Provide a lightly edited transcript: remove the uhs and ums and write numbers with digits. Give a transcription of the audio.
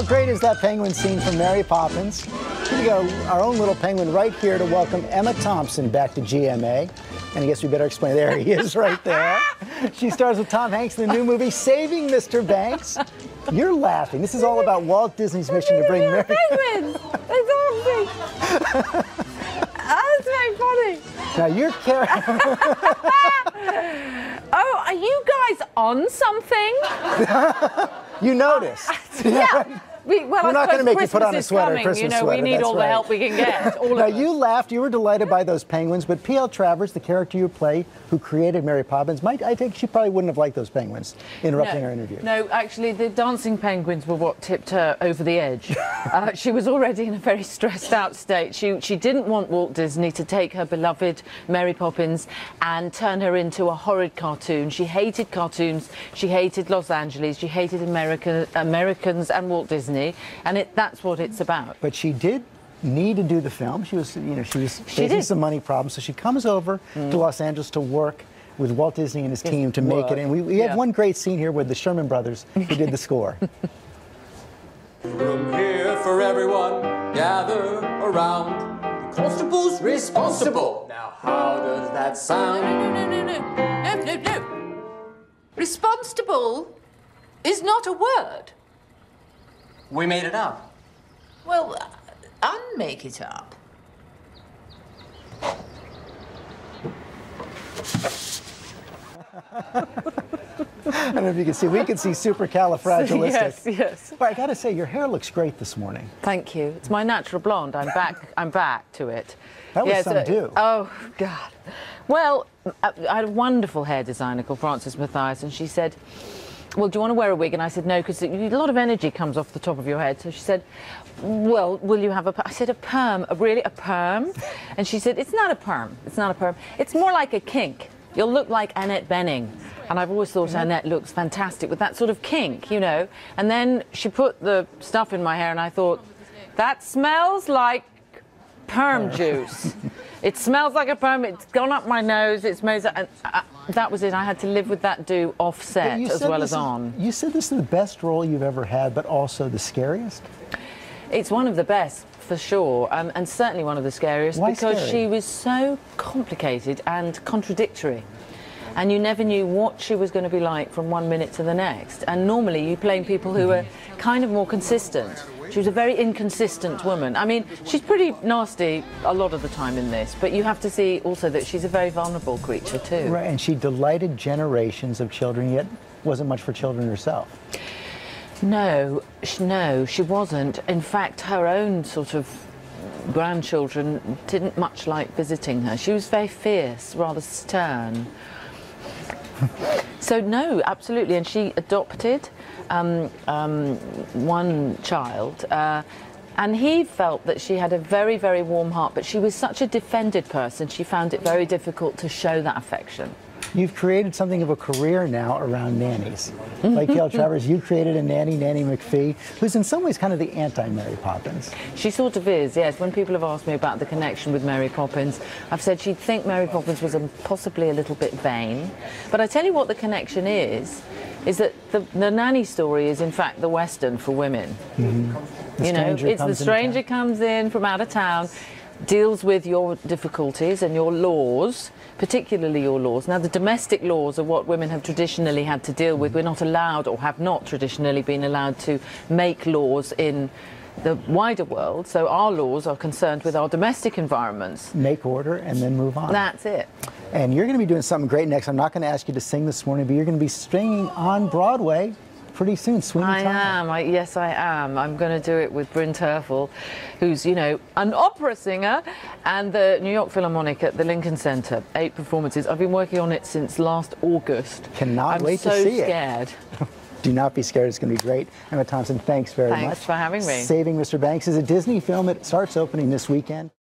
How great is that penguin scene from Mary Poppins? We got our own little penguin right here to welcome Emma Thompson back to GMA. And I guess we better explain. There he is right there. She stars with Tom Hanks in the new movie, Saving Mr. Banks. You're laughing. This is all about Walt Disney's mission to bring Mary... Penguins! That's awesome! That's very funny. Now you're Oh, are you guys on something? You noticed. Yeah. We're not going to make you put on a sweater, coming. Christmas You know, sweater. we need That's all the help we can get. All now, of you laughed. You were delighted by those penguins, but P.L. Travers, the character you play, who created Mary Poppins, I think she probably wouldn't have liked those penguins interrupting our interview. No, actually, the dancing penguins were what tipped her over the edge. She was already in a very stressed out state. She didn't want Walt Disney to take her beloved Mary Poppins and turn her into a horrid cartoon. She hated cartoons. She hated Los Angeles. She hated Americans and Walt Disney. And that's what it's about. But she did need to do the film. She was facing some money problems, so she comes over to Los Angeles to work with Walt Disney and his team to make it. And we have one great scene here with the Sherman Brothers who did the score. Room here for everyone, gather around. The constable's responsible. Now, how does that sound? No. Responsible is not a word. We made it up. Well, unmake it up. I don't know if you can see. We can see supercalifragilistic. Yes. But I got to say, your hair looks great this morning. Thank you. It's my natural blonde. I'm back to it. That was some do. Oh, God. Well, I had a wonderful hair designer called Frances Mathias, and she said, well, do you want to wear a wig? And I said, no, because a lot of energy comes off the top of your head. So she said, well, will you have a perm? I said, a perm? Really, a perm? And she said, it's not a perm. It's not a perm. It's more like a kink. You'll look like Annette Bening. And I've always thought Annette looks fantastic with that sort of kink, you know. And then she put the stuff in my hair, and I thought, that smells like perm juice. It smells like a perm. It's gone up my nose. It smells. And that was it. I had to live with that do offset as well as on. You said this is the best role you've ever had, but also the scariest? It's one of the best, for sure, and certainly one of the scariest. Why because scary? she was so complicated and contradictory. And you never knew what she was going to be like from one minute to the next. And normally you're playing people who are kind of more consistent. She was a very inconsistent woman. I mean, she's pretty nasty a lot of the time in this, but you have to see also that she's a very vulnerable creature too. Right, and she delighted generations of children, yet wasn't much for children herself. No, she wasn't. In fact, her own sort of grandchildren didn't much like visiting her. She was very fierce, rather stern. So no, absolutely, and she adopted one child, and he felt that she had a very, very warm heart, but she was such a defended person, she found it very difficult to show that affection. You've created something of a career now around nannies. Like P.L. Travers, you created a nanny, Nanny McPhee, who's in some ways kind of the anti-Mary Poppins. She sort of is, yes. When people have asked me about the connection with Mary Poppins, I've said she'd think Mary Poppins was possibly a little bit vain. But I tell you what the connection is that the nanny story is in fact the Western for women. You know, it's the stranger comes in from out of town, deals with your difficulties and your laws, particularly your laws. Now, the domestic laws are what women have traditionally had to deal with. We're not allowed, or have not traditionally been allowed, to make laws in the wider world. So our laws are concerned with our domestic environments. Make order and then move on. That's it. And you're going to be doing something great next. I'm not going to ask you to sing this morning, but you're going to be singing on Broadway pretty soon, Sweeney Todd. Yes, I am. I'm going to do it with Bryn Terfel, who's, you know, an opera singer, and the New York Philharmonic at the Lincoln Center. 8 performances. I've been working on it since last August. Cannot wait to see it. I'm so scared. Do not be scared. It's going to be great. Emma Thompson, thanks very much. Thanks for having me. Saving Mr. Banks is a Disney film. It starts opening this weekend.